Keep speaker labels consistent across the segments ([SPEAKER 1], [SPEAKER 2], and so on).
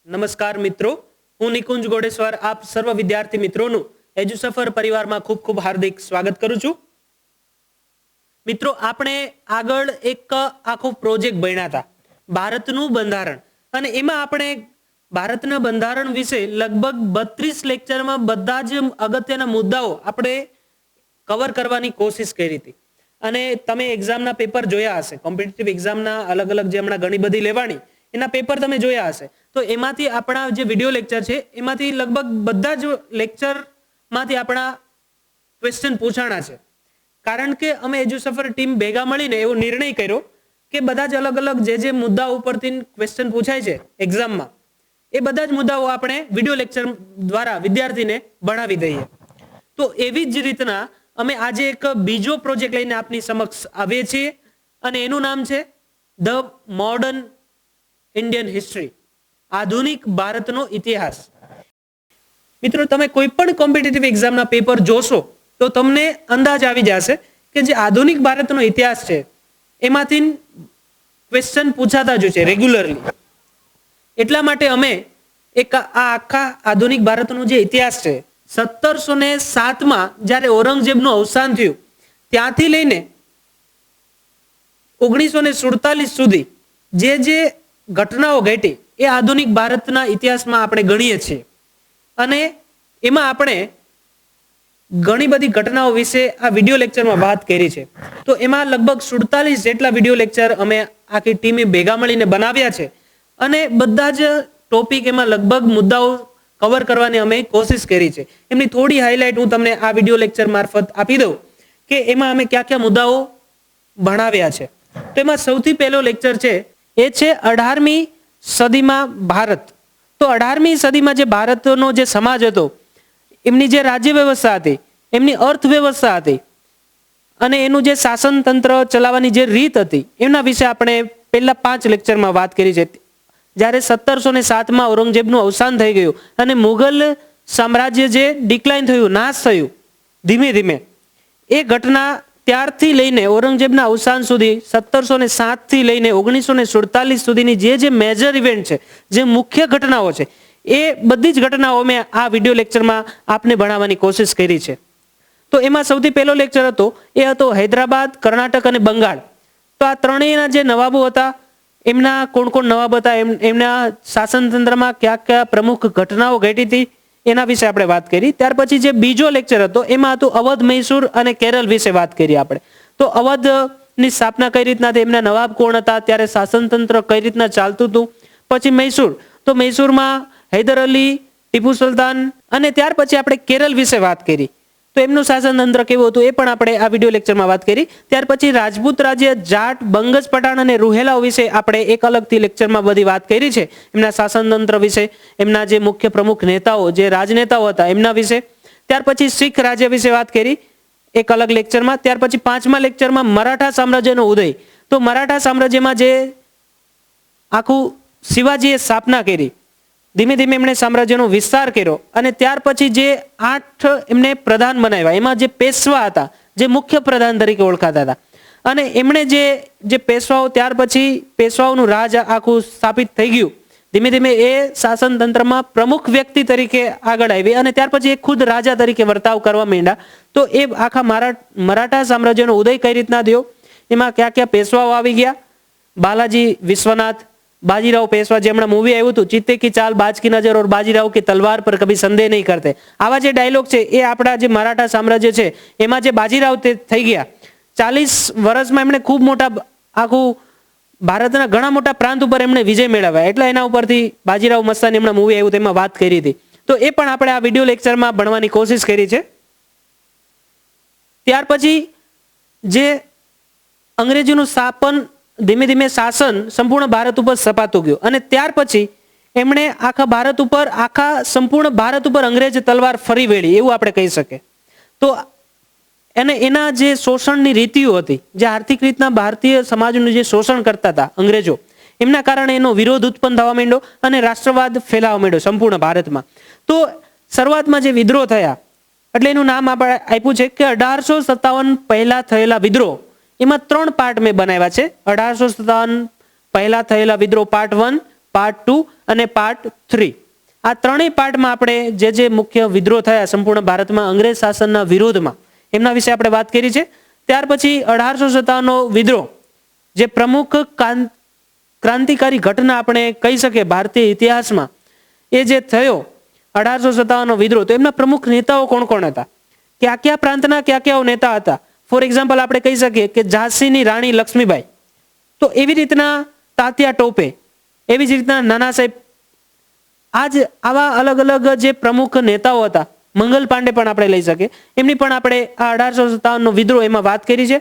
[SPEAKER 1] નમસ્કાર મિત્રો, હું નિકુંજ ગોડેશ્વર આપ સર્વ વિદ્યાર્થી મિત્રોનું એજ્યુસફર પરિવારમાં ખૂબ ખૂબ હાર્દિક સ્વાગત કરું છું. મિત્રો, આપણે આગળ એક આખો પ્રોજેક્ટ ભણ્યા હતા ભારતનું બંધારણ, અને એમાં આપણે ભારતના બંધારણ વિશે લગભગ 32 લેક્ચરમાં બધા જ અગત્યના મુદ્દાઓ આપણે કવર કરવાની કોશિશ કરી હતી. અને તમે એક્ઝામના પેપર જોયા હશે, કોમ્પિટિટિવ એક્ઝામના અલગ અલગ જે હમણાં ઘણી બધી લેવાની એના પેપર તમે જોયા હશે. તો એમાંથી આપણા જે વિડીયો લેક્ચર છે એમાંથી લગભગ બધા જ લેક્ચરમાંથી આપણા ક્વેશ્ચન પૂછાણા છે. કારણ કે અમે એજ્યુસફર ટીમ ભેગા મળીને એવો નિર્ણય કર્યો કે બધા જ અલગ અલગ જે મુદ્દાઓ ઉપરથી ક્વેશ્ચન પૂછાય છે એક્ઝામમાં, એ બધા જ મુદ્દાઓ આપણે વિડીયો લેક્ચર દ્વારા વિદ્યાર્થીને ભણાવી દઈએ. તો એવી જ રીતના અમે આજે એક બીજો પ્રોજેક્ટ લઈને આપની સમક્ષ આવીએ છીએ, અને એનું નામ છે ધ મોડર્ન ઇન્ડિયન હિસ્ટ્રી, આધુનિક ભારતનો ઇતિહાસ. મિત્રો, તમે કોઈ પણ કોમ્પિટિટિવ એક્ઝામના પેપર જોશો તો તમને અંદાજ આવી જશે કે જે આધુનિક ભારતનો ઇતિહાસ છે એમાંથી ક્વેશ્ચન પૂછાતા જ છે રેગ્યુલરલી. એટલા માટે અમે એક આ આખા આધુનિક ભારતનો જે ઇતિહાસ છે 1707માં જ્યારે ઔરંગઝેબનું અવસાન થયું ત્યાંથી લઈને 1947 સુધી જે ઘટનાઓ ઘટી એ આધુનિક ભારતના ઇતિહાસમાં આપણે ગણીએ છીએ. અને એમાં આપણે ઘણી બધી ઘટનાઓ વિશે આ વિડીયો લેક્ચરમાં વાત કરી છે. તો એમાં લગભગ 47 જેટલા વિડીયો લેક્ચર અમે આખી ટીમે ભેગા મળીને બનાવ્યા છે, અને બધા જ ટોપિક એમાં લગભગ મુદ્દાઓ કવર કરવાની અમે કોશિશ કરી છે. એમની થોડી હાઇલાઇટ હું તમને આ વિડીયો લેક્ચર મારફત આપી દઉં કે એમાં અમે કયા કયા મુદ્દાઓ ભણાવ્યા છે. તો એમાં સૌથી પહેલો લેક્ચર છે એ છે 18મી સદીમાં ભારત. તો 18મી સદીમાં જે ભારતનો જે સમાજ હતો, એમની જે રાજ્ય વ્યવસ્થા હતી, એમની અર્થવ્યવસ્થા હતી, અને એનું જે શાસન તંત્ર ચલાવવાની જે રીત હતી, એના વિશે આપણે પહેલા 5 લેક્ચરમાં વાત કરી છે. જ્યારે 1707માં ઔરંગઝેબનું અવસાન થઈ ગયું અને મુઘલ સામ્રાજ્ય જે ડિક્લાઇન થયું, નાશ થયું ધીમે ધીમે, એ ઘટના ત્યારથી લઈને ઔરંગઝેબના અવસાન સુધી 1707 થી લઈને 1947 સુધીની જે મેજર ઇવેન્ટ છે, જે મુખ્ય ઘટનાઓ છે, એ બધી જ ઘટનાઓ મેં આ વિડીયો લેક્ચરમાં આપને ભણાવવાની કોશિશ કરી છે. તો એમાં સૌથી પહેલો લેક્ચર હતો એ હતો હૈદરાબાદ, કર્ણાટક અને બંગાળ. તો આ ત્રણેયના જે નવાબો હતા, એમના કોણ કોણ નવાબ હતા, એમના શાસનતંત્રમાં કયા કયા પ્રમુખ ઘટનાઓ ઘટી હતી એના વિશે આપણે વાત કરી. ત્યાર પછી જે બીજો લેક્ચર હતો એમાં હતું અવધ, મૈસૂર અને કેરળ વિશે વાત કરી આપણે. તો અવધની સ્થાપના કઈ રીતના થઈ, એમના નવાબ કોણ હતા, ત્યારે શાસનતંત્ર કઈ રીતના ચાલતું હતું. પછી મૈસૂર, તો મૈસૂરમાં હૈદર અલી, ટીપુ સુલતાન, અને ત્યાર પછી આપણે કેરળ વિશે વાત કરી. તો એમનું શાસનતંત્ર કેવું હતું એ પણ આપણે આ વિડીયો લેક્ચરમાં વાત કરી. ત્યાર પછી રાજપૂત રાજ્ય, જાટ, બંગજ પઠાણ અને રૂહેલાઓ વિશે આપણે એક અલગથી લેક્ચરમાં બધી વાત કરી છે, એમના શાસનતંત્ર વિશે, એમના જે મુખ્ય પ્રમુખ નેતાઓ, જે રાજનેતાઓ હતા એમના વિશે. ત્યાર પછી શીખ રાજ્ય વિશે વાત કરી એક અલગ લેક્ચરમાં. ત્યાર પછી 5મા લેક્ચરમાં મરાઠા સામ્રાજ્યનો ઉદય. તો મરાઠા સામ્રાજ્યમાં જે આખું શિવાજીએ સ્થાપના કરી, ધીમે ધીમે એમણે સામ્રાજ્યનો વિસ્તાર કર્યો, અને ત્યાર પછી જે 8 એમને પ્રધાન બનાવ્યા, એમાં જે પેશવા હતા, જે મુખ્ય પ્રધાન તરીકે ઓળખાતા હતા, અને એમણે જે પેશવાઓ, ત્યાર પછી પેશવાઓનું રાજ આખું સ્થાપિત થઈ ગયું. ધીમે ધીમે એ શાસન તંત્રમાં પ્રમુખ વ્યક્તિ તરીકે આગળ આવી, અને ત્યાર પછી એ ખુદ રાજા તરીકે વર્તાવ કરવા માંડ્યા. તો એ આખા મરાઠા સામ્રાજ્યનો ઉદય કઈ રીતના થયો, એમાં કયા કયા પેશવાઓ આવી ગયા, બાલાજી વિશ્વનાથ, बाजीराव पेशवा, જે હમણાં મૂવી આવ્યું હતું ચિત્તે કી ચાલ બાજ કી નજર ઓર બાજીરાવ કી તલવાર પર કભી સંદેહ નહીં કરતે, આવા જે ડાયલોગ છે એ આપણા જે મરાઠા સામ્રાજ્ય છે એમાં જે બાજીરાવ થઈ ગયા. 40 વર્ષમાં એમણે ખૂબ મોટા આખું ભારતના ઘણા મોટા પ્રાંત ઉપર એમણે વિજય મેળવ્યા, એટલે એના ઉપરથી બાજીરાવ મસ્તાની હમણાં મૂવી આવ્યું તેમાં વાત કરી હતી. તો એ પણ આપણે આ વિડીયો લેક્ચરમાં ભણવાની કોશિશ કરી છે. ત્યાર પછી જે અંગ્રેજીનું સ્થાપન, ધીમે ધીમે શાસન સંપૂર્ણ ભારત ઉપર સપાતું ગયું, અને ત્યાર પછી એમણે આખા સંપૂર્ણ ભારત ઉપર અંગ્રેજ તલવાર ફરી વેળી એવું આપણે કહી શકીએ. તો એના જે શોષણની રીતિઓ હતી, જે આર્થિક રીતના ભારતીય સમાજનું જે શોષણ કરતા હતા અંગ્રેજો, એમના કારણે એનો વિરોધ ઉત્પન્ન થવા માંડ્યો અને રાષ્ટ્રવાદ ફેલાવા માંડ્યો સંપૂર્ણ ભારતમાં. તો શરૂઆતમાં જે વિદ્રોહ થયા, એટલે એનું નામ આપણે આપ્યું છે કે 1857 પહેલા થયેલા વિદ્રોહ. એમાં 3 પાર્ટ મેં બનાવ્યા છે. 1857 પહેલા થયેલા વિદ્રોહ પાર્ટ 1, પાર્ટ 2 અને પાર્ટ 3. આ ત્રણેય પાર્ટમાં આપણે જે મુખ્ય વિદ્રોહ થયા સંપૂર્ણ ભારતમાં અંગ્રેજ શાસનના વિરોધમાં એમના વિશે આપણે વાત કરી છે. ત્યાર પછી 1857નો વિદ્રોહ જે પ્રમુખ ક્રાંતિકારી ઘટના આપણે કહી શકીએ ભારતીય ઇતિહાસમાં, એ જે થયો 1857નો વિદ્રોહ, તો એમના પ્રમુખ નેતાઓ કોણ કોણ હતા, કયા પ્રાંતના કયા નેતા હતા. ફોર એક્ઝામ્પલ આપણે કહી શકીએ કે ઝાંસીની રાણી લક્ષ્મીબાઈ, તો એવી રીતના તાત્યા ટોપે, એવી જ રીતના નાના સાહેબ, આવા અલગ અલગ જે પ્રમુખ નેતાઓ હતા, મંગલ પાંડે પણ આપણે લઈ શકીએ, એમની પણ આપણે આ 1857નો વિદ્રોહ એમાં વાત કરી છે.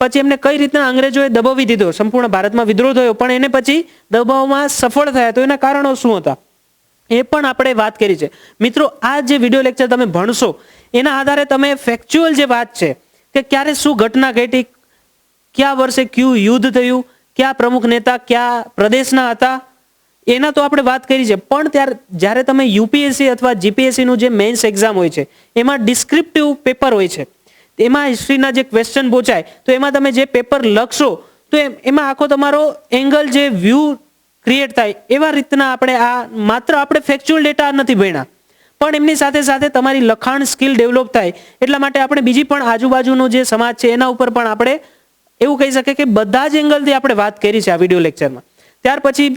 [SPEAKER 1] પછી એમને કઈ રીતના અંગ્રેજોએ દબાવી દીધો, સંપૂર્ણ ભારતમાં વિદ્રોહ થયો પણ એને પછી દબાવમાં સફળ થયા, તો એના કારણો શું હતા એ પણ આપણે વાત કરી છે. મિત્રો, આ જે વિડીયો લેક્ચર તમે ભણશો એના આધારે તમે ફેક્ચ્યુઅલ જે વાત છે કે ક્યારે શું ઘટના ઘટી, કયા વર્ષે કયું યુદ્ધ થયું, કયા પ્રમુખ નેતા કયા પ્રદેશના હતા, એના તો આપણે વાત કરી છે. પણ જ્યારે તમે યુપીએસસી અથવા જીપીએસસીનું જે મેઇન્સ એક્ઝામ હોય છે એમાં ડિસ્ક્રિપ્ટિવ પેપર હોય છે, એમાં હિસ્ટ્રીના જે ક્વેશ્ચન પૂછાય, તો એમાં તમે જે પેપર લખશો તો એમાં આખો તમારો એંગલ જે વ્યૂ ક્રિએટ થાય, એવા રીતના આપણે ફેક્ચ્યુઅલ ડેટા નથી ભણ્યા, પણ એમની સાથે સાથે તમારી લખાણ સ્કિલ ડેવલપ થાય એટલા માટે આપણે બીજી પણ આજુબાજુનો જે સમાજ છે એના ઉપર પણ આપણે એવું કહી શકીએ કે બધા જ એંગલથી આપણે વાત કરી છે આ વિડીયો લેક્ચરમાં. ત્યાર પછી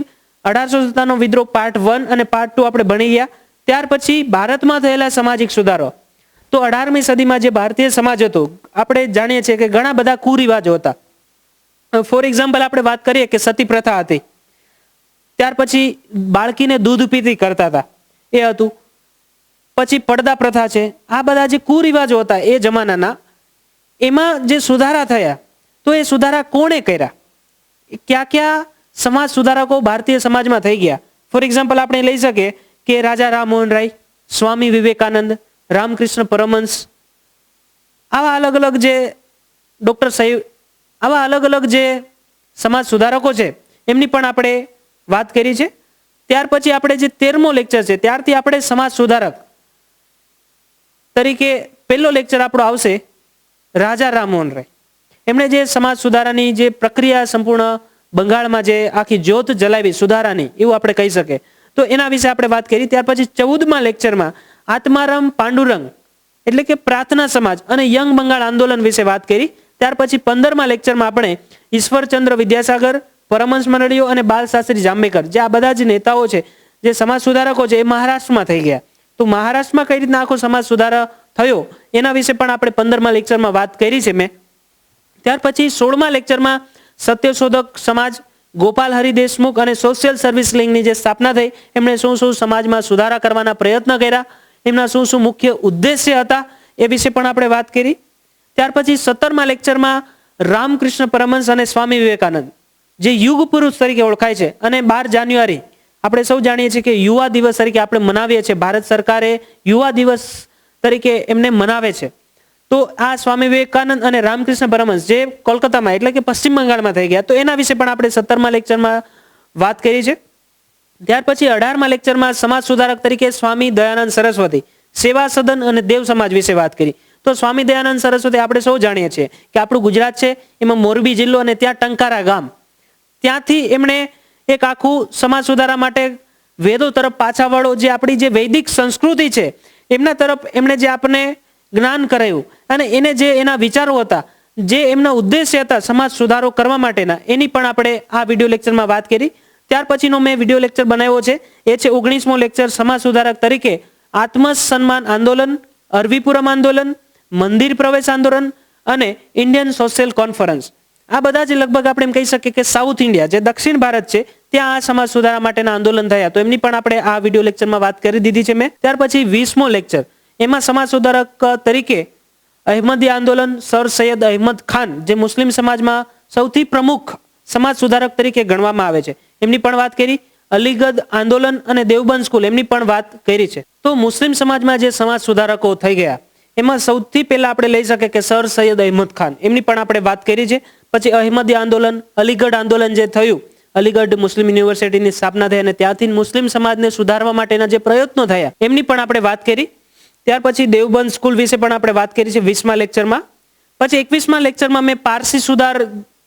[SPEAKER 1] 1857નો વિદ્રોહ પાર્ટ 1 અને પાર્ટ 2 આપણે ભણી ગયા. ત્યાર પછી ભારતમાં થયેલા સામાજિક સુધારો, તો 18મી સદીમાં જે ભારતીય સમાજ હતો, આપણે જાણીએ છીએ કે ઘણા બધા કુરિવાજો હતા. ફોર એક્ઝામ્પલ આપણે વાત કરીએ કે સતી પ્રથા હતી, ત્યાર પછી બાળકીને દૂધ પીતી કરતા હતા એ હતું, પછી પડદા પ્રથા છે. આ બધા જે કુરિવાજો હતા એ જમાનાના, એમાં જે સુધારા થયા, તો એ સુધારા કોણે કર્યા, કયા સમાજ સુધારકો ભારતીય સમાજમાં થઈ ગયા. ફોર એક્ઝામ્પલ આપણે લઈ શકીએ કે રાજા રામમોહન રાય, સ્વામી વિવેકાનંદ, રામકૃષ્ણ પરમહંસ, આવા અલગ અલગ જે ડોક્ટર સાહેબ, આવા અલગ અલગ જે સમાજ સુધારકો છે એમની પણ આપણે વાત કરી છે. ત્યાર પછી આપણે જે 13મો લેક્ચર છે ત્યારથી આપણે સમાજ સુધારક તરીકે પહેલો લેક્ચર આપણો આવશે રાજા રામમોહન રાય. એમણે જે સમાજ સુધારાની જે પ્રક્રિયા સંપૂર્ણ બંગાળમાં જે આખી જ્યોત જલાવી સુધારાની, એવું આપણે કહી શકીએ, તો એના વિશે આપણે વાત કરી. ત્યાર પછી 14મા લેક્ચરમાં આત્મારામ પાંડુરંગ એટલે કે પ્રાર્થના સમાજ અને યંગ બંગાળ આંદોલન વિશે વાત કરી. ત્યાર પછી 15મા લેક્ચરમાં આપણે ઈશ્વરચંદ્ર વિદ્યાસાગર, પરમહંસ મંડળીઓ અને બાલશાસ્ત્રી જાંબેકર, જે આ બધા જ નેતાઓ છે, જે સમાજ સુધારકો છે, એ મહારાષ્ટ્રમાં થઈ ગયા. તો મહારાષ્ટ્રમાં કઈ રીતના આખો સમાજ સુધારા થયો એના વિશે પણ આપણે 15મા લેક્ચરમાં વાત કરી છે મેં. ત્યાર પછી 16મા લેક્ચરમાં સત્યશોધક સમાજ, ગોપાલ હરિ દેશમુખ અને સોશિયલ સર્વિસ લીગની જે સ્થાપના થઈ, એમણે શું સમાજમાં સુધારા કરવાના પ્રયત્ન કર્યા, એમના શું મુખ્ય ઉદ્દેશ્ય હતા એ વિશે પણ આપણે વાત કરી. ત્યાર પછી 17મા લેક્ચરમાં રામકૃષ્ણ પરમહંસ અને સ્વામી વિવેકાનંદ, જે યુગ પુરુષ તરીકે ઓળખાય છે, અને 12 જાન્યુઆરી આપણે સૌ જાણીએ છીએ કે યુવા દિવસ તરીકે આપણે મનાવીએ છીએ, ભારત સરકારે યુવા દિવસ તરીકે એમને મનાવે છે. તો આ સ્વામી વિવેકાનંદ અને રામકૃષ્ણ પરમહંસ જે કોલકાતામાં એટલે કે પશ્ચિમ બંગાળમાં થઈ ગયા, તો એના વિશે પણ આપણે 17મા લેક્ચરમાં વાત કરી છે. ત્યાર પછી 18મા લેક્ચરમાં સમાજ સુધારક તરીકે સ્વામી દયાનંદ સરસ્વતી, સેવા સદન અને દેવ સમાજ વિશે વાત કરી. તો સ્વામી દયાનંદ સરસ્વતી આપણે સૌ જાણીએ છીએ કે આપણું ગુજરાત છે એમાં મોરબી જિલ્લો અને ત્યાં ટંકારા ગામ, ત્યાંથી એમણે એક આખું સમાજ સુધારા માટે વેદો તરફ પાછા વળો, જે આપણી જે વૈદિક સંસ્કૃતિ છે એમના તરફ એમણે જે આપણને જ્ઞાન કરાયું, અને એને જે એના વિચારો હતા, જે એમના ઉદ્દેશ્ય હતા સમાજ સુધારો કરવા માટેના, એની પણ આપણે આ વિડીયો લેક્ચરમાં વાત કરી. ત્યાર પછીનો મેં વિડીયો લેક્ચર બનાવ્યો છે એ છે 19મો લેક્ચર, સમાજ સુધારક તરીકે આત્મસન્માન આંદોલન, અરવીપુરમ આંદોલન, મંદિર પ્રવેશ આંદોલન અને ઇન્ડિયન સોશિયલ કોન્ફરન્સ. આ બધા જ લગભગ આપણે એમ કહી શકીએ કે સાઉથ ઇન્ડિયા, જે દક્ષિણ ભારત છે, ત્યાં આ સમાજ સુધારા માટેના આંદોલન થયા, તો એમની પણ આપણે આ વિડીયો લેક્ચરમાં વાત કરી દીધી છે મેં. ત્યાર પછી 20મો લેક્ચર, એમાં સમાજ સુધારક તરીકે અહેમદી આંદોલન, સર સૈયદ અહેમદ ખાન, જે મુસ્લિમ સમાજમાં સૌથી પ્રમુખ સમાજ સુધારક તરીકે ગણવામાં આવે છે, એમની પણ વાત કરી. અલીગઢ આંદોલન અને દેવબંધ સ્કૂલ, એમની પણ વાત કરી છે. તો મુસ્લિમ સમાજમાં જે સમાજ સુધારકો થઈ ગયા એમાં સૌથી પહેલા આપણે લઈ શકીએ કે સર સૈયદ અહેમદ ખાન, એમની પણ આપણે વાત કરી છે. પછી અહેમદી આંદોલન, અલીગઢ આંદોલન જે થયું, અલીગઢ મુસ્લિમ યુનિવર્સિટીની સ્થાપના થઈ અને ત્યાંથી મુસ્લિમ સમાજને સુધારવા માટેના જે પ્રયત્નો થયા એમની પણ આપણે વાત કરી. ત્યાર પછી દેવબંધ સ્કૂલ વિશે પણ આપણે વાત કરી છે 20મા લેક્ચરમાં. પછી 21મા લેક્ચરમાં મેં પારસી સુધાર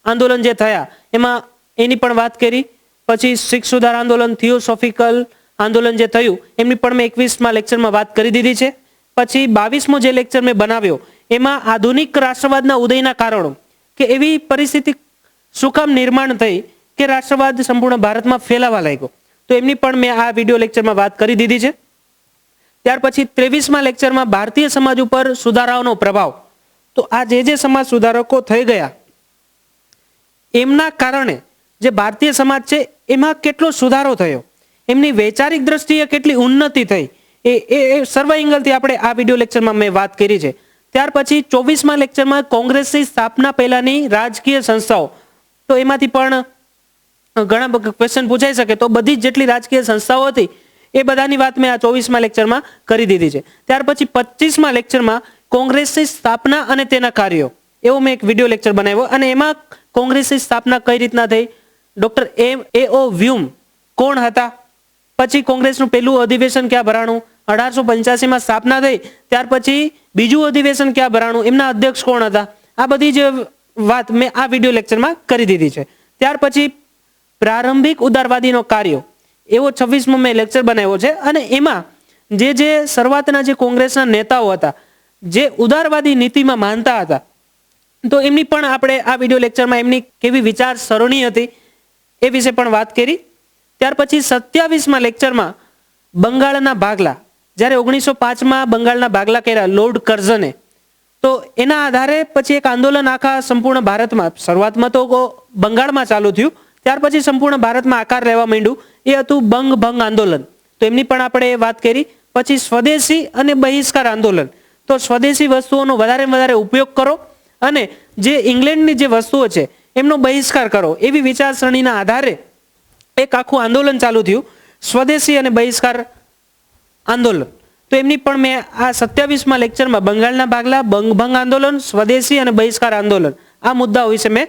[SPEAKER 1] આંદોલન જે થયા એમાં એની પણ વાત કરી. પછી શીખ સુધાર આંદોલન, થિયોસોફિકલ આંદોલન જે થયું એમની પણ મેં 21મા લેક્ચરમાં વાત કરી દીધી છે. પછી 22મો જે લેક્ચર મેં બનાવ્યો એમાં આધુનિક રાષ્ટ્રવાદના ઉદયના કારણો, કે એવી પરિસ્થિતિ શું કામ નિર્માણ થઈ કે રાષ્ટ્રવાદ સંપૂર્ણ ભારતમાં ફેલાવા લાગ્યો, તો એમની પણ મેં આ વિડીયો લેક્ચરમાં વાત કરી દીધી છે. ત્યાર પછી 23મા લેક્ચરમાં ભારતીય સમાજ ઉપર સુધારાઓનો પ્રભાવ, તો આ જે સમાજ સુધારકો થઈ ગયા એમના કારણે જે ભારતીય સમાજ છે એમાં કેટલો સુધારો થયો, એમની વૈચારિક દ્રષ્ટિએ કેટલી ઉન્નતિ થઈ, એ સર્વ એંગલથી આપણે આ વિડીયો લેક્ચરમાં મેં વાત કરી છે. ત્યાર પછી 24મા લેક્ચરમાં કોંગ્રેસની સ્થાપના પહેલાની રાજકીય સંસ્થાઓ, તો એમાંથી પણ ઘણા ક્વેશ્ચન પૂછાઈ શકે, તો બધી જેટલી રાજકીય સંસ્થાઓ હતી એ બધાની વાત મેં આ 24મા લેક્ચરમાં કરી દીધી છે. ત્યાર પછી 25મા લેક્ચરમાં કોંગ્રેસની સ્થાપના અને તેના કાર્યો, એવો મેં એક વિડીયો લેક્ચર બનાવ્યો અને એમાં કોંગ્રેસની સ્થાપના કઈ રીતના થઈ, ડોક્ટર A.O. વ્યુમ કોણ હતા, પછી કોંગ્રેસનું પહેલું અધિવેશન ક્યાં ભરાણું, 1885માં સ્થાપના થઈ, ત્યાર પછી બીજું અધિવેશન ક્યાં ભરાણું, એમના અધ્યક્ષ કોણ હતા, આ બધી જ વાત મેં આ વિડીયો લેક્ચરમાં કરી દીધી છે. ત્યાર પછી પ્રારંભિક ઉદારવાદીનો કાર્યો, એવો 26મો મેં લેક્ચર બનાવ્યો છે અને એમાં જે શરૂઆતના જે કોંગ્રેસના નેતાઓ હતા જે ઉદારવાદી નીતિમાં માનતા હતા, તો એમની પણ આપણે આ વિડીયો લેક્ચરમાં એમની કેવી વિચારસરણી હતી એ વિશે પણ વાત કરી. ત્યાર પછી 27મા લેક્ચરમાં બંગાળના ભાગલા, જ્યારે 1905માં બંગાળના ભાગલા કર્યા લોર્ડ કર્ઝને, તો એના આધારે પછી એક આંદોલન આખા સંપૂર્ણ ભારતમાં, શરૂઆતમાં તો બંગાળમાં ચાલુ થયું, ત્યાર પછી સંપૂર્ણ ભારતમાં આકાર લેવા માંડ્યું, એ હતું ભંગ આંદોલન, તો એમની પણ આપણે વાત કરી. પછી સ્વદેશી અને બહિષ્કાર આંદોલન, તો સ્વદેશી વસ્તુઓનો વધારે ઉપયોગ કરો અને જે ઇંગ્લેન્ડની જે વસ્તુઓ છે એમનો બહિષ્કાર કરો, એવી વિચારસરણીના આધારે એક આખું આંદોલન ચાલુ થયું, સ્વદેશી અને બહિષ્કાર આંદોલન. તો એમની પણ મેં આ 27મા લેક્ચરમાં બંગાળના ભાગલા, ભંગ આંદોલન, સ્વદેશી અને બહિષ્કાર આંદોલન, આ મુદ્દાઓ વિશે મેં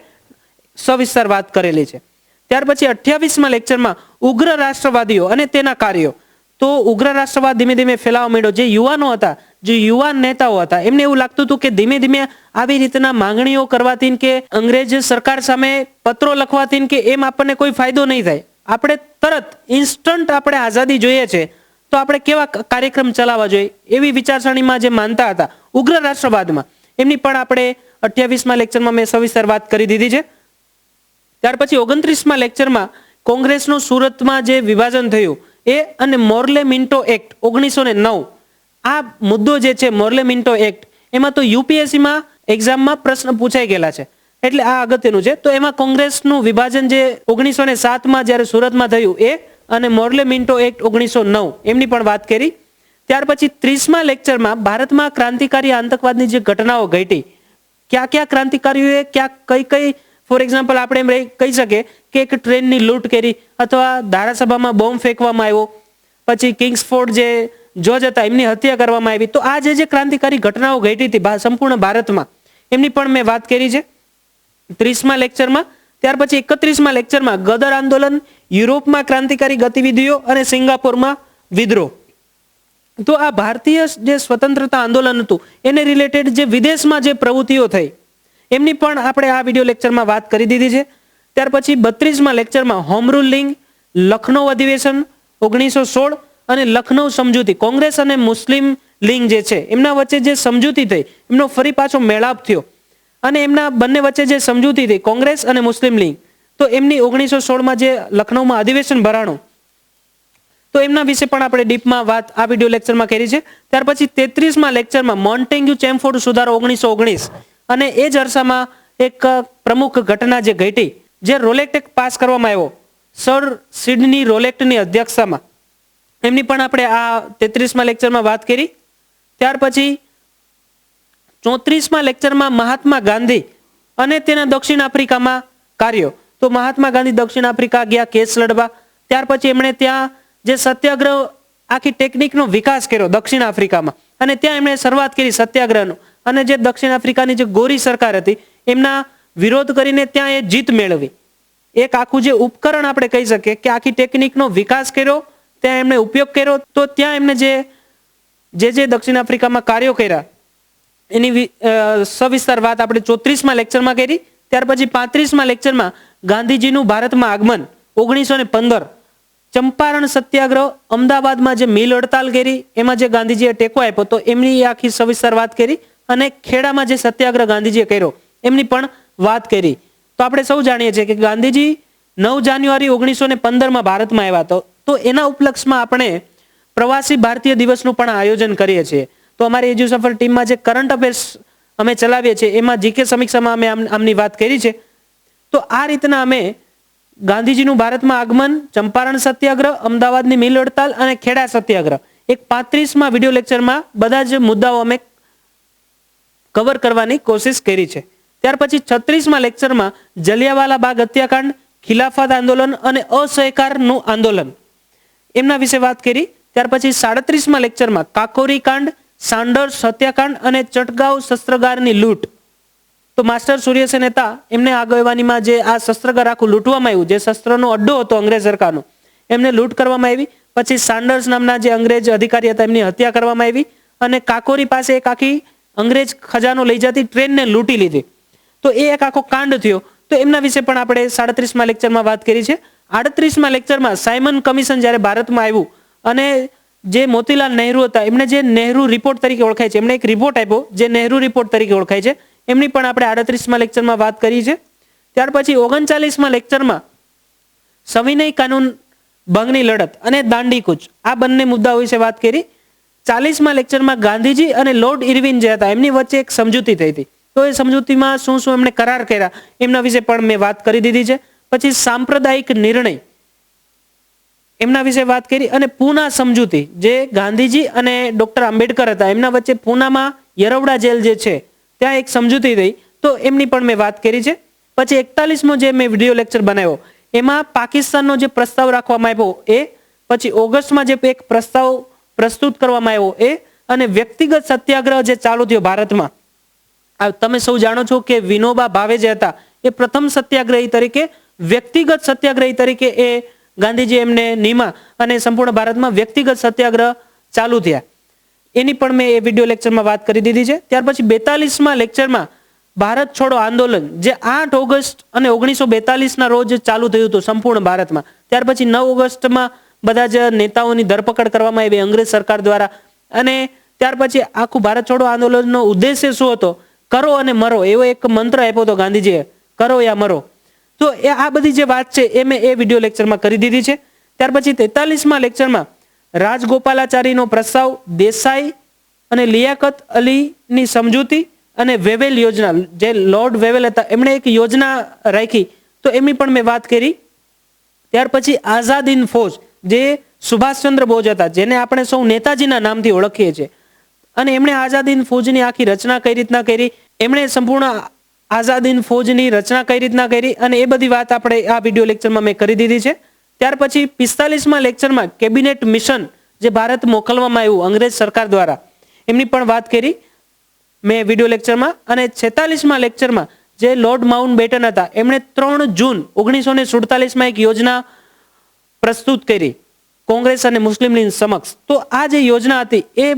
[SPEAKER 1] સવિસ્તર વાત કરેલી છે. ત્યાર પછી 28મા લેક્ચરમાં ઉગ્ર રાષ્ટ્રવાદીઓ અને તેના કાર્યો, તો ઉગ્ર રાષ્ટ્રવાદ ધીમે ધીમે ફેલાવા માંડ્યો. જે યુવાનો હતા, જે યુવાન નેતાઓ હતા, એમને એવું લાગતું હતું કે ધીમે ધીમે આવી રીતના માંગણીઓ કરવાથી કે અંગ્રેજ સરકાર સામે પત્રો લખવાથી કે એમ આપણને કોઈ ફાયદો નહીં થાય, આપણે તરત ઇન્સ્ટન્ટ આપણે આઝાદી જોઈએ છે, તો આપણે કેવા કાર્યક્રમ ચલાવવા જોઈએ, એવી વિચારસરણીમાં જે માનતા હતા ઉગ્ર રાષ્ટ્રવાદમાં, એમની પણ આપણે 28મા લેક્ચરમાં મેં સવિસ્તર વાત કરી દીધી છે. ત્યાર પછી 29મા લેક્ચરમાં કોંગ્રેસનું સુરતમાં જે વિભાજન થયું એ અને મોર્લે મિન્ટો એક્ટ 1909, આ મુદ્દો જે છે મોર્લે મિન્ટો એક્ટ, એમાં તો યુપીએસસીમાં એક્ઝામમાં પ્રશ્ન પૂછાઈ ગયેલા છે, એટલે આ અગત્યનું છે. તો એમાં કોંગ્રેસનું વિભાજન જે 1907માં જ્યારે સુરતમાં થયું એ અને મોર્લે મિન્ટો એક્ટ 1909, એમની પણ વાત કરી. ત્યાર પછી 30મા લેક્ચરમાં ભારતમાં ક્રાંતિકારી આતંકવાદની જે ઘટનાઓ ઘટી, ક્યાં ક્રાંતિકારીઓએ કઈ ફોર એક્ઝામ્પલ આપણે એમ કહી શકીએ કે એક ટ્રેનની લૂંટ કરી, અથવા ધારાસભામાં બોમ્બ ફેંકવામાં આવ્યો, પછી કિંગ્સફોર્ડ જે જજ હતા એમની હત્યા કરવામાં આવી, તો આ જે ક્રાંતિકારી ઘટનાઓ ઘટી હતી સંપૂર્ણ ભારતમાં, એમની પણ મેં વાત કરી છે 30મા લેક્ચરમાં. ત્યાર પછી 31મા લેક્ચરમાં ગદર આંદોલન, યુરોપમાં ક્રાંતિકારી ગતિવિધિઓ અને સિંગાપોરમાં વિદ્રોહ, તો આ ભારતીય જે સ્વતંત્રતા આંદોલન હતું એને રિલેટેડ જે વિદેશમાં જે પ્રવૃત્તિઓ થઈ એમની પણ આપણે આ વિડીયો લેક્ચરમાં વાત કરી દીધી છે. ત્યાર પછી 32મા લેક્ચરમાં હોમ રૂલ લીગ, લખનૌ અધિવેશન 1916 અને લખનૌ સમજૂતી, કોંગ્રેસ અને મુસ્લિમ લીગ જે છે એમના વચ્ચે જે સમજૂતી થઈ એમનો ફરી પાછો મેળાપ થયો, અને એમના બંને વચ્ચે જે સમજૂતી થઈ કોંગ્રેસ અને મુસ્લિમ લીગ, તો એમની 1916માં જે લખનૌમાં અધિવેશન ભરાણું, તો એમના વિશે પણ આપણે ડીપમાં વાત આ વિડીયો લેક્ચરમાં કરી છે. ત્યાર પછી 33મા લેક્ચરમાં મોન્ટેગ્યુ ચેમફોર્ડ સુધારો 1919, અને એ જ અરસામાં એક પ્રમુખ ઘટના જે ઘટી, જે રોલેક્ટ એક્ટ પાસ કરવામાં આવ્યો સર સિડની રોલેક્ટની અધ્યક્ષતામાં, એમની પણ આપણે આ 33મા લેક્ચરમાં વાત કરી. ત્યાર પછી 34મા લેક્ચરમાં મહાત્મા ગાંધી અને તેના દક્ષિણ આફ્રિકામાં કાર્યો, તો મહાત્મા ગાંધી દક્ષિણ આફ્રિકા ગયા કેસ લડવા, ત્યાર પછી એમણે ત્યાં જે સત્યાગ્રહ આખી ટેકનિકનો વિકાસ કર્યો દક્ષિણ આફ્રિકામાં, અને ત્યાં એમણે શરૂઆત કરી સત્યાગ્રહનો, અને જે દક્ષિણ આફ્રિકાની જે ગોરી સરકાર હતી એમના વિરોધ કરીને ત્યાં એ જીત મેળવી. એક આખું જે ઉપકરણ આપણે કહી શકીએ કે આખી ટેકનિકનો વિકાસ કર્યો, ત્યાં એમણે ઉપયોગ કર્યો, તો ત્યાં એમને જે દક્ષિણ આફ્રિકામાં કાર્યો કર્યા એની સવિસ્તાર વાત આપણે 34મા લેક્ચરમાં કરી. ત્યાર પછી 35મા લેક્ચરમાં ગાંધીજીનું ભારતમાં આગમન 1915 ચંપારણ સત્યાગ્રહ, અમદાવાદમાં જે મિલ હડતાલ કરી એમાં જે ગાંધીજીએ ટેકો આપ્યો તો એમની આખી સવિસ્તર વાત કરી, અને ખેડામાં જે સત્યાગ્રહ ગાંધીજીએ કર્યો એમની પણ વાત કરી. તો આપણે સૌ જાણીએ છીએ કે ગાંધીજી 9 જાન્યુઆરી 1915 ભારતમાં આવ્યા તો એના ઉપલક્ષમાં આપણે પ્રવાસી ભારતીય દિવસનું પણ આયોજન કરીએ છીએ. તો અમારી એજ્યુ સફર ટીમમાં જે કરંટ અફેર્સ અમે ચલાવીએ છીએ એમાં જીકે સમીક્ષામાં અમે આમની વાત કરી છે. તો આ રીતના અમે ગાંધીજીનું ભારતમાં આગમન, ચંપારણ સત્યાગ્રહ, અમદાવાદની મિલ હડતાલ અને ખેડા સત્યાગ્રહ એક 35માં વિડીયો લેક્ચરમાં બધા જ મુદ્દાઓ અમે કવર કરવાની કોશિશ કરી છે. ત્યાર પછી 36માં લેક્ચરમાં જલિયાવાલા બાગ હત્યાકાંડ, ખિલાફત આંદોલન અને અસહકારનું આંદોલન એમના વિશે વાત કરી. ત્યાર પછી 37માં લેક્ચરમાં કાકોરી કાંડ, સાંડર્સ હત્યાકાંડ અને ચટગાંવ શસ્ત્રાગારની લૂંટ. તો માસ્ટર સૂર્યસેન હતા એમને આગેવાનીમાં જે આ શસ્ત્રાગાર આખું લૂંટવામાં આવ્યું, જે શસ્ત્રનો અડ્ડો હતો અંગ્રેજ સરકારનો, એમને લૂંટ કરવામાં આવી. પછી સાંડર્સ નામના જે અંગ્રેજ અધિકારી હતા એમની હત્યા કરવામાં આવી, અને કાકોરી પાસે એક આખી અંગ્રેજ ખજાનો લઈ જતી ટ્રેનને લૂંટી લીધી. તો એ એક આખો કાંડ થયો. તો એમના વિશે પણ આપણે 37માં લેક્ચરમાં વાત કરી છે. 38માં લેક્ચરમાં સાયમન કમિશન જ્યારે ભારતમાં આવ્યું અને જે મોતીલાલ નહેરુ હતા એમણે જે નહેરુ રિપોર્ટ તરીકે ઓળખાય છે, એમણે એક રિપોર્ટ આપ્યો જે નહેરુ રિપોર્ટ તરીકે ઓળખાય છે, એમની પણ આપણે 38માં લેક્ચરમાં વાત કરી છે. ત્યાર પછી 39માં લેક્ચરમાં સવિનય કાનૂન ભંગની લડત અને દાંડી કૂચ આ બંને મુદ્દાઓ વિશે વાત કરી. 40માં લેક્ચરમાં ગાંધીજી અને લોર્ડ ઇરવિન જે હતા એમની વચ્ચે એક સમજૂતી થઈ હતી. તો એ સમજૂતીમાં શું શું એમણે કરાર કર્યા એમના વિશે પણ મેં વાત કરી દીધી છે. પછી સાંપ્રદાયિક નિર્ણય એમના વિશે વાત કરી, અને પૂના સમજૂતી જે ગાંધીજી અને ડોક્ટર આંબેડકર હતા એમના વચ્ચે પૂનામાં યરવડા જેલ જે છે ત્યાં એક સમજૂતી થઈ, તો એમની પણ મેં વાત કરી છે. પછી 41મો જે મેં વિડીયો લેક્ચર બનાવ્યો એમાં પાકિસ્તાનનો જે પ્રસ્તાવ રાખવામાં આવ્યો એ, પછી ઓગસ્ટમાં જે એક પ્રસ્તાવ પ્રસ્તુત કરવામાં આવ્યો એ, અને વ્યક્તિગત સત્યાગ્રહ જે ચાલુ થયો ભારતમાં. તમે સૌ જાણો છો કે વિનોબા ભાવે જે હતા એ પ્રથમ સત્યાગ્રહી તરીકે, વ્યક્તિગત સત્યાગ્રહી તરીકે એ ગાંધીજી એમને નિમા અને સંપૂર્ણ ભારતમાં વ્યક્તિગત સત્યાગ્રહ ચાલુ થયા. એની પણ મેં એ વિડીયો લેક્ચરમાં વાત કરી દીધી છે. ત્યાર પછી 42માં લેક્ચરમાં ભારત છોડો આંદોલન જે 8 ઓગસ્ટ અને 1942ના રોજ ચાલુ થયું હતું સંપૂર્ણ ભારતમાં. ત્યાર પછી 9 ઓગસ્ટમાં બધા જ નેતાઓની ધરપકડ કરવામાં આવી અંગ્રેજ સરકાર દ્વારા. અને ત્યાર પછી આખું ભારત છોડો આંદોલનનો ઉદ્દેશ્ય શું હતો? કરો અને મરો, એવો એક મંત્ર આપ્યો હતો ગાંધીજીએ, કરો યા મરો. તો એ આ બધી જે વાત છે એ મેં એ વિડીયો લેક્ચરમાં કરી દીધી છે. ત્યાર પછી 43માં લેક્ચરમાં રાજગોપાલાચારીનો પ્રસ્તાવ, દેસાઈ અને લિયાકત અલીની સમજૂતી અને વેવેલ યોજના, જે લોર્ડ વેવેલ હતા એમણે એક યોજના રાખી, તો એમની પણ મેં વાત કરી. ત્યાર પછી આઝાદ હિંદ ફૌજ જે સુભાષચંદ્ર બોઝ હતા, જેને આપણે સૌ નેતાજીના નામથી ઓળખીએ છીએ, અને એમણે આઝાદ હિંદ ફૌજની આખી રચના કઈ રીતના કરી, એમણે સંપૂર્ણ આઝાદ હિંદ ફૌજની રચના કઈ રીતના કરી, અને એ બધી વાત આપણે આ વિડીયો લેક્ચરમાં મેં કરી દીધી છે. ત્યાર પછી 45માં લેક્ચરમાં કેબિનેટ મિશન જે ભારત મોકલવામાં આવ્યું અંગ્રેજ સરકાર દ્વારા, એમની પણ વાત કરી મેં વિડીયો લેક્ચરમાં. અને 46માં લેક્ચરમાં જે લોર્ડ માઉન્ટ બેટન હતા એમણે 3 જૂન 1947માં એક યોજના પ્રસ્તુત કરી કોંગ્રેસ અને મુસ્લિમ લીગ સમક્ષ. તો આ જે યોજના હતી એ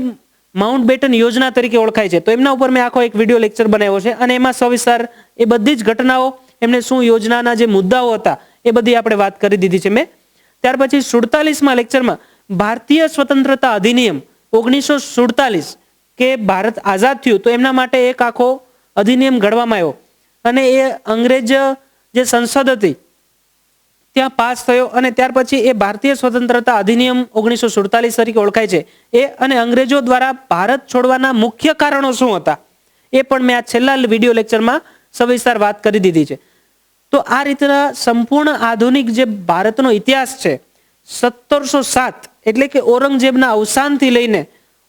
[SPEAKER 1] માઉન્ટ બેટન યોજના તરીકે ઓળખાય છે. તો એમના ઉપર મેં આખો એક વિડીયો લેક્ચર બનાવ્યો છે, અને એમાં સવિસ્તાર એ બધી જ ઘટનાઓ, એમને શું યોજનાના જે મુદ્દાઓ હતા એ બધી આપણે વાત કરી દીધી છે મેં. ત્યાર પછી 47માં લેક્ચરમાં ભારતીય સ્વતંત્રતા અધિનિયમ 1947 કે ભારત આઝાદ થયું તો એમના માટે એક આખો અધિનિયમ ઘડવામાં આવ્યો, અને એ અંગ્રેજ જે સંસદ હતી ત્યાં પાસ થયો. અને ત્યાર પછી એ ભારતીય સ્વતંત્રતા અધિનિયમ 1947 તરીકે ઓળખાય છે એ, અને અંગ્રેજો દ્વારા ભારત છોડવાના મુખ્ય કારણો શું હતા એ પણ મેં આ છેલ્લા વિડીયો લેક્ચરમાં સવિસ્તાર વાત કરી દીધી છે. તો આ રીતના સંપૂર્ણ આધુનિક જે ભારતનો ઇતિહાસ છે 1707 એટલે કે ઔરંગઝેબના અવસાનથી લઈને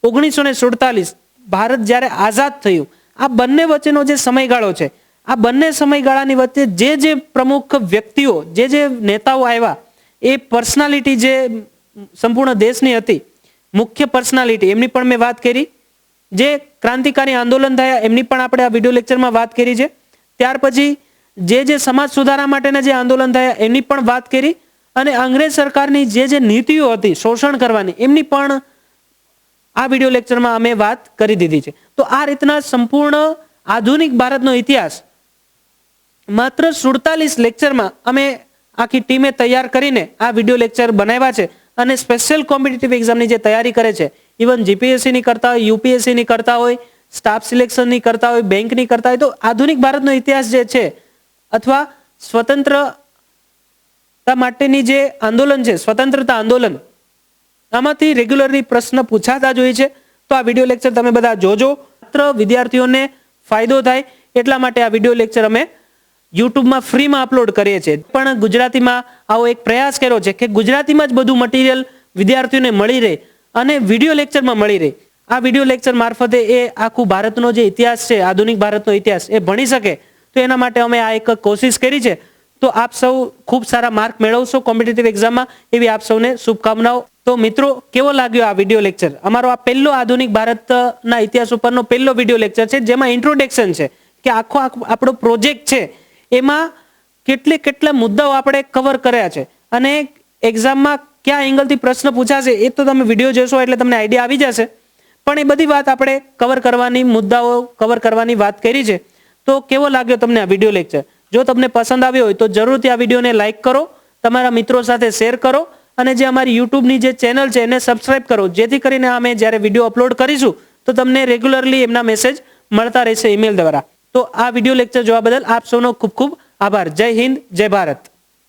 [SPEAKER 1] 1947 ભારત જ્યારે આઝાદ થયું, આ બંને વચ્ચેનો જે સમયગાળો છે, આ બંને સમયગાળાની વચ્ચે જે પ્રમુખ વ્યક્તિઓ, જે નેતાઓ આવ્યા, એ પર્સનાલિટી જે સંપૂર્ણ દેશની હતી, મુખ્ય પર્સનાલિટી, એમની પણ મેં વાત કરી. જે ક્રાંતિકારી આંદોલન થયા એમની પણ આપણે આ વિડીયો લેક્ચરમાં વાત કરી છે. ત્યાર પછી જે સમાજ સુધારા માટેના જે આંદોલન થયા એમની પણ વાત કરી, અને અંગ્રેજ સરકારની જે નીતિઓ હતી શોષણ કરવાની એમની પણ આ વિડીયો લેક્ચરમાં અમે વાત કરી દીધી છે. તો આ રીતના સંપૂર્ણ આધુનિક ભારતનો ઇતિહાસ માત્ર 47 લેક્ચરમાં અમે આખી ટીમે તૈયાર કરીને આ વિડીયો લેક્ચર બનાવ્યા છે અને સ્પેશિયલ કોમ્પિટિટિવ એક્ઝામની જે તૈયારી કરે છે, ઇવન જીપીએસસી ની કરતા હોય, યુપીએસસી ની કરતા હોય, સ્ટાફ સિલેક્શન ની કરતા હોય, બેંકની કરતા હોય, તો આધુનિક ભારતનો ઇતિહાસ જે છે અથવા સ્વતંત્રતા માટેની જે આંદોલન છે, સ્વતંત્રતા આંદોલન, આમાંથી રેગ્યુલરલી પ્રશ્ન પૂછાતા જ હોય છે. તો આ વિડીયો લેક્ચર તમે બધા જોજો. માત્ર વિદ્યાર્થીઓને ફાયદો થાય એટલા માટે આ વિડીયો લેક્ચર અમે યુટ્યુબમાં ફ્રીમાં અપલોડ કરીએ છીએ. પણ ગુજરાતીમાં આવો એક પ્રયાસ કર્યો છે કે ગુજરાતીમાં જ બધું મટીરિયલ વિદ્યાર્થીઓને મળી રહે અને વિડીયો લેક્ચરમાં મળી રહે. આ વિડીયો લેક્ચર મારફતે એ આખું ભારતનો જે ઇતિહાસ છે, આધુનિક ભારતનો ઇતિહાસ, એ ભણી શકે. તો એના માટે અમે આ એક કોશિશ કરી છે. તો આપ સૌ ખૂબ સારા માર્ક મેળવશો કોમ્પિટિટિવ એક્ઝામમાં, એવી આપ સૌને શુભકામનાઓ. તો મિત્રો, કેવો લાગ્યો આ વિડીયો લેક્ચર? અમારો આ પહેલો આધુનિક ભારતના ઇતિહાસ ઉપરનો પહેલો વિડીયો લેક્ચર છે, જેમાં ઇન્ટ્રોડક્શન છે કે આખો આપણો પ્રોજેક્ટ છે એમાં કેટલા મુદ્દાઓ આપણે કવર કર્યા છે અને એક્ઝામમાં કયા એંગલથી પ્રશ્ન પૂછાશે એ તો તમે વિડીયો જોશો એટલે તમને આઈડિયા આવી જશે. પણ એ બધી વાત આપણે કવર કરવાની, મુદ્દાઓ કવર કરવાની વાત કરી છે. તો કેવો લાગ્યો તમને આ વિડીયો લેક્ચર? જો તમને પસંદ આવ્યો હોય તો જરૂરથી આ વિડીયોને લાઈક કરો, તમારા મિત્રો સાથે શેર કરો અને જે અમારી યુટ્યુબની જે ચેનલ છે એને સબસ્ક્રાઇબ કરો, જેથી કરીને અમે જ્યારે વિડીયો અપલોડ કરીશું તો તમને રેગ્યુલરલી એમના મેસેજ મળતા રહેશે ઈમેલ દ્વારા. તો આ વિડીયો લેક્ચર જોવા બદલ આપ સૌનો ખૂબ ખૂબ આભાર. જય હિન્દ, જય ભારત.